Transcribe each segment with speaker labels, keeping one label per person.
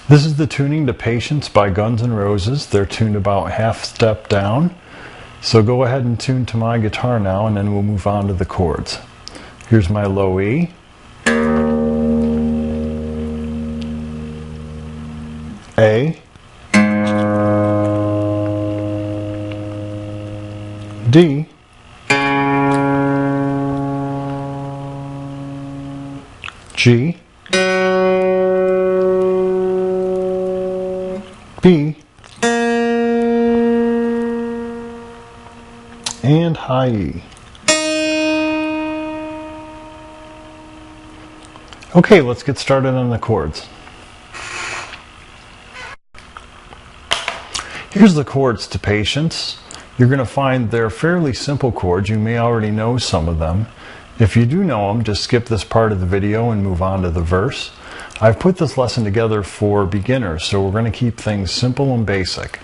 Speaker 1: This is the tuning to Patience by Guns N' Roses. They're tuned about half step down. So go ahead and tune to my guitar now, and then we'll move on to the chords. Here's my low E. A. D. G. B. And high E. Okay, let's get started on the chords. Here's the chords to Patience. You're going to find they're fairly simple chords. You may already know some of them. If you do know them, just skip this part of the video and move on to the verse. I've put this lesson together for beginners, so we're going to keep things simple and basic.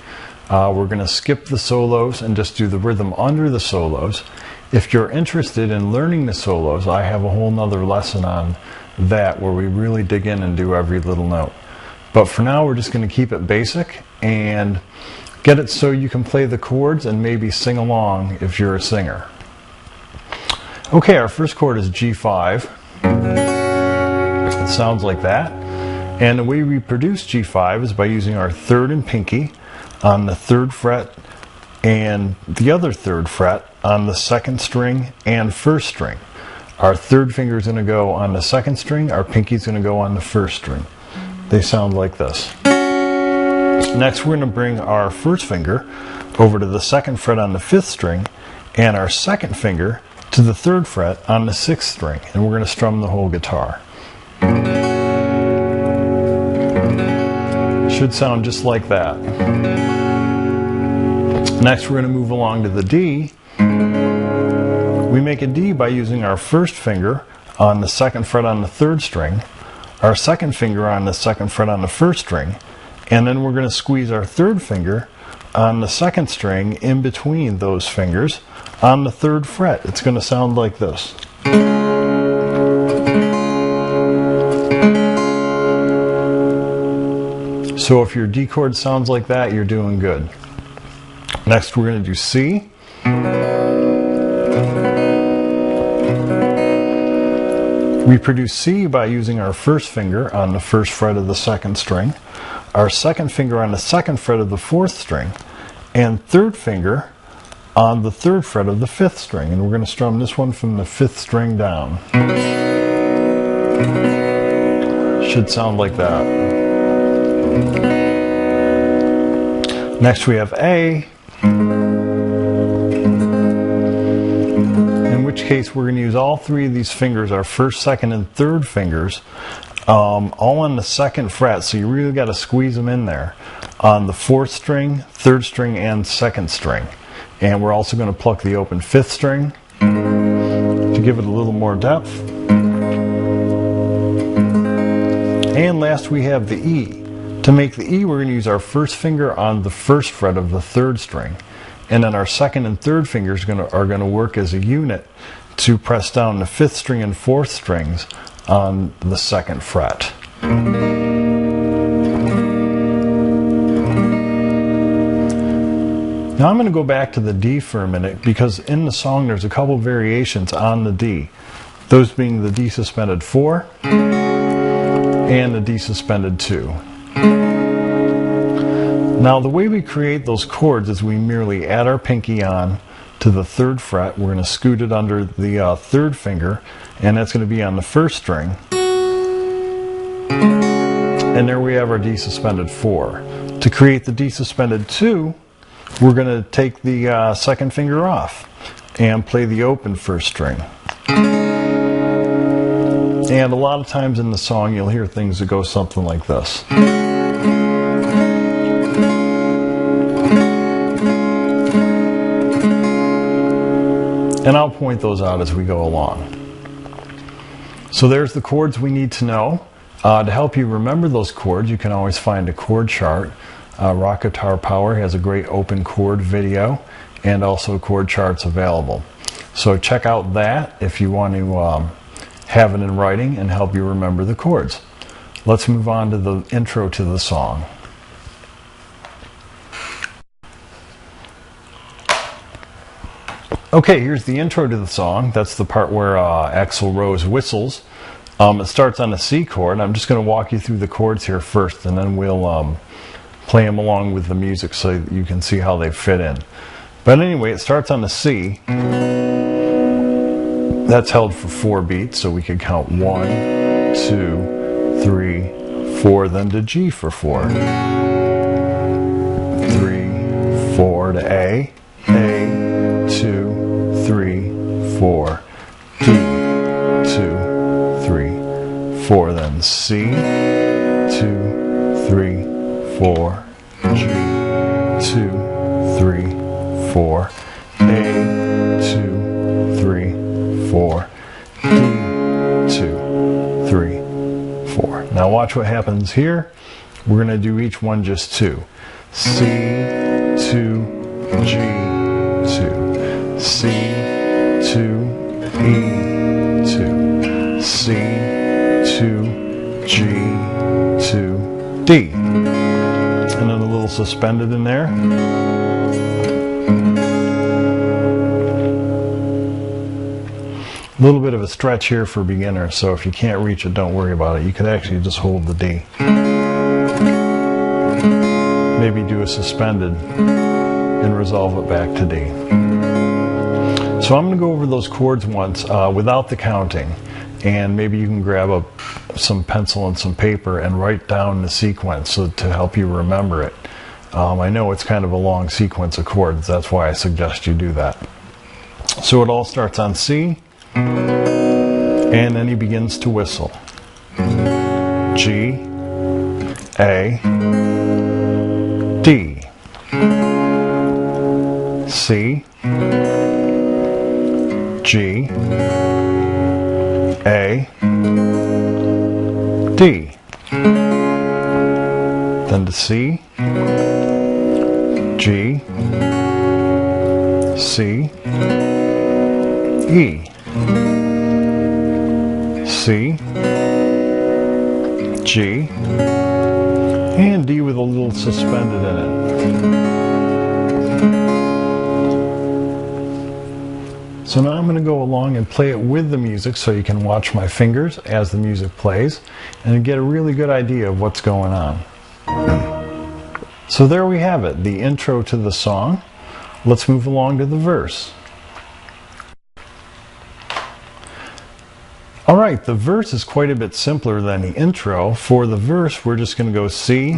Speaker 1: We're going to skip the solos and just do the rhythm under the solos. If you're interested in learning the solos, I have a whole nother lesson on that where we really dig in and do every little note. But for now, we're just going to keep it basic and get it so you can play the chords and maybe sing along if you're a singer. Okay, our first chord is G5. It sounds like that. And the way we produce G5 is by using our third and pinky on the third fret and the other third fret on the second string and first string. Our third finger is going to go on the second string, our pinky is going to go on the first string. They sound like this. Next, we're going to bring our first finger over to the second fret on the fifth string and our second finger to the third fret on the sixth string, and we're going to strum the whole guitar. Should sound just like that. Next, we're going to move along to the D. We make a D by using our first finger on the second fret on the third string, our second finger on the second fret on the first string, and then we're going to squeeze our third finger on the second string in between those fingers on the third fret. It's going to sound like this. So if your D chord sounds like that, you're doing good. Next, we're going to do C. We produce C by using our first finger on the first fret of the second string, our second finger on the second fret of the fourth string, and third finger on the third fret of the fifth string. And we're going to strum this one from the fifth string down. Should sound like that. Next we have A, in which case we're going to use all three of these fingers, our first, second, and third fingers, all on the second fret, so you really got to squeeze them in there on the fourth string, third string, and second string. And we're also going to pluck the open fifth string to give it a little more depth. And last we have the E. To make the E, we're going to use our first finger on the first fret of the third string, and then our second and third fingers are going to work as a unit to press down the fifth string and fourth strings on the second fret. Now I'm going to go back to the D for a minute, because in the song there's a couple variations on the D, those being the D suspended 4 and the D suspended 2. Now the way we create those chords is we merely add our pinky on to the third fret. We're going to scoot it under the third finger, and that's going to be on the first string. And there we have our D suspended 4. To create the D suspended 2, we're going to take the second finger off and play the open first string. And a lot of times in the song you'll hear things that go something like this. And I'll point those out as we go along. So there's the chords we need to know. To help you remember those chords, you can always find a chord chart. Rock Guitar Power has a great open chord video and also chord charts available. So check out that if you want to have it in writing and help you remember the chords. Let's move on to the intro to the song. Okay, here's the intro to the song. That's the part where Axl Rose whistles. It starts on a C chord. I'm just going to walk you through the chords here first, and then we'll play them along with the music so that you can see how they fit in. But anyway, it starts on a C. That's held for 4 beats, so we could count 1, 2, 3, 4, then to G for 4. 3, 4 to A, 2, 3, 4, D, 2, 3, 4, then C, 2, 3, 4, G, 2, 3, 4, A, 2, 3, 4, D, 2, 3, 4. Now watch what happens here. We're going to do each one just 2. C, 2, G, 2, C, 2, E, 2, C, 2, G, 2, D. And then a little suspended in there. A little bit of a stretch here for beginners, so if you can't reach it, don't worry about it. You could actually just hold the D. Maybe do a suspended and resolve it back to D. So I'm going to go over those chords once without the counting, and maybe you can grab some pencil and some paper and write down the sequence to help you remember it. I know it's kind of a long sequence of chords, that's why I suggest you do that. So it all starts on C, and then he begins to whistle. G, A, D, C, G, A, D. Then to C, G, C, E, C, G, and D with a little suspended in it. So now I'm going to go along and play it with the music so you can watch my fingers as the music plays and get a really good idea of what's going on. So there we have it, the intro to the song. Let's move along to the verse. Alright, the verse is quite a bit simpler than the intro. For the verse, we're just going to go C,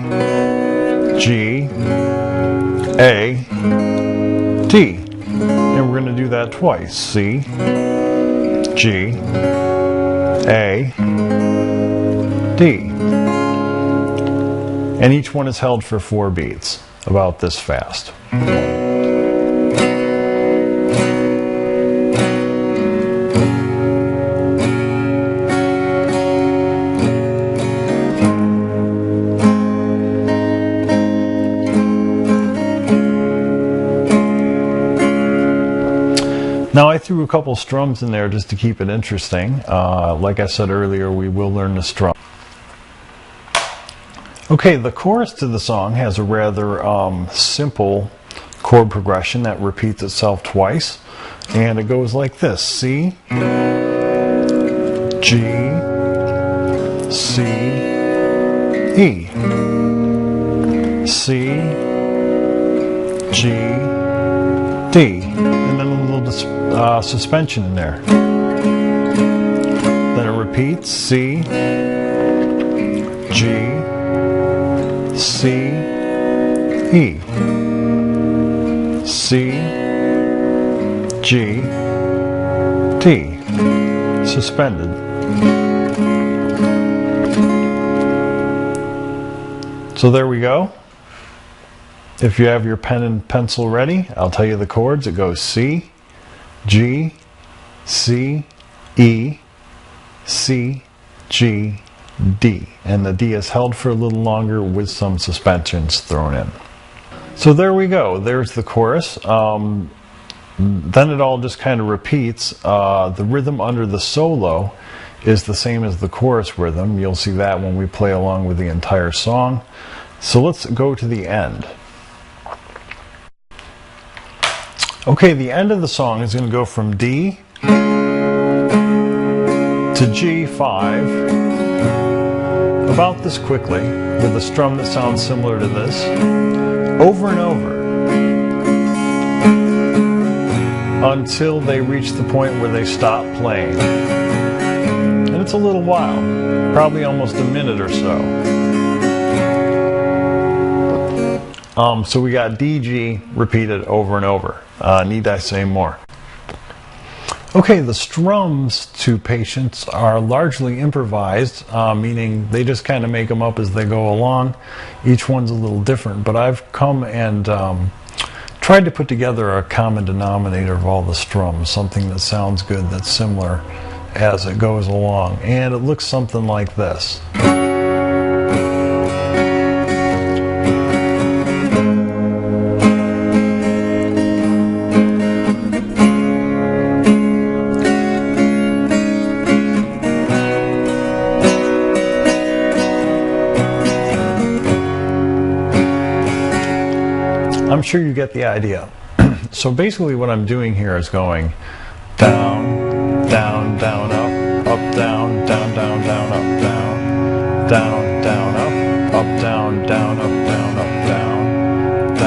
Speaker 1: G, A, D. And we're going to do that twice. C, G, A, D. And each one is held for 4 beats, about this fast. Now I threw a couple strums in there just to keep it interesting. Like I said earlier, we will learn the strum. Okay, the chorus to the song has a rather simple chord progression that repeats itself twice. And it goes like this. C, G, C, E. C, G, D. And then a little suspension in there. Then it repeats. C, G, C, E, C, G, D, suspended. So there we go. If you have your pen and pencil ready, I'll tell you the chords. It goes C, G, C, E, C, G, D. And the D is held for a little longer with some suspensions thrown in. So there we go. There's the chorus. Then it all just kind of repeats. The rhythm under the solo is the same as the chorus rhythm. You'll see that when we play along with the entire song. So let's go to the end. Okay, the end of the song is going to go from D to G5 about this quickly with a strum that sounds similar to this, over and over, until they reach the point where they stop playing. And it's a little while, probably almost a minute or so. So we got DG repeated over and over. Need I say more? Okay, the strums to Patience are largely improvised, meaning they just kind of make them up as they go along. Each one's a little different, but I've come and tried to put together a common denominator of all the strums, something that sounds good, that's similar as it goes along. And it looks something like this. I'm sure you get the idea. So basically what I'm doing here is going down, down, down, up, down, down, down, down, up, down, down, down, up, down, down, up, down,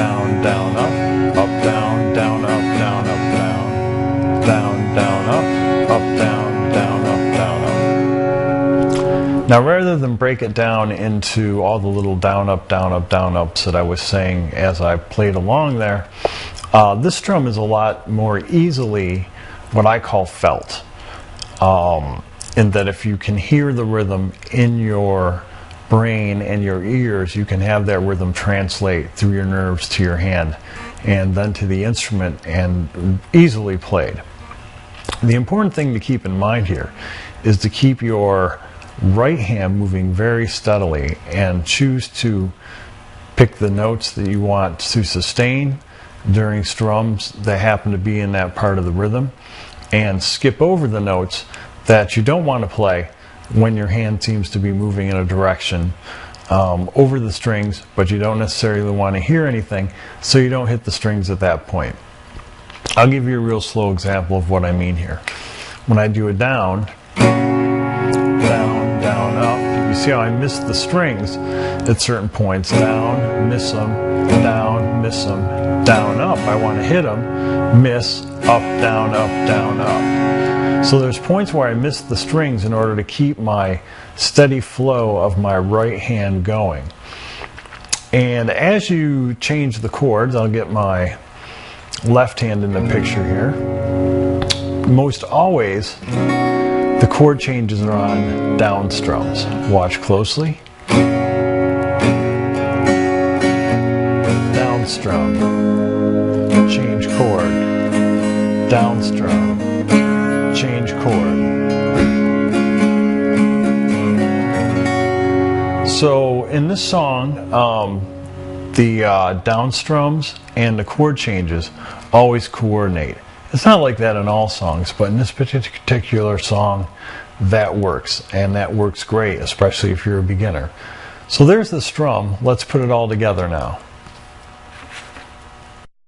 Speaker 1: down, down, up, down, down, up, down, down, down, up, down, down, up. Now rather than break it down into all the little down, up, down, up, down, ups that I was saying as I played along there, this strum is a lot more easily what I call felt, in that if you can hear the rhythm in your brain and your ears, you can have that rhythm translate through your nerves to your hand and then to the instrument and easily played. The important thing to keep in mind here is to keep your right hand moving very steadily and choose to pick the notes that you want to sustain during strums that happen to be in that part of the rhythm, and skip over the notes that you don't want to play when your hand seems to be moving in a direction over the strings, but you don't necessarily want to hear anything, so you don't hit the strings at that point. I'll give you a real slow example of what I mean here. When I do a down, down, down, up, you see how I miss the strings at certain points. Down, miss them, down, miss them, down, up. I want to hit them, miss, up, down, up, down, up. So there's points where I miss the strings in order to keep my steady flow of my right hand going. And as you change the chords, I'll get my left hand in the picture here. Most always, the chord changes are on down strums. Watch closely. Down strum, change chord, down strum, change chord. So in this song, the down strums and the chord changes always coordinate. It's not like that in all songs, but in this particular song, that works, and that works great, especially if you're a beginner. So there's the strum. Let's put it all together now.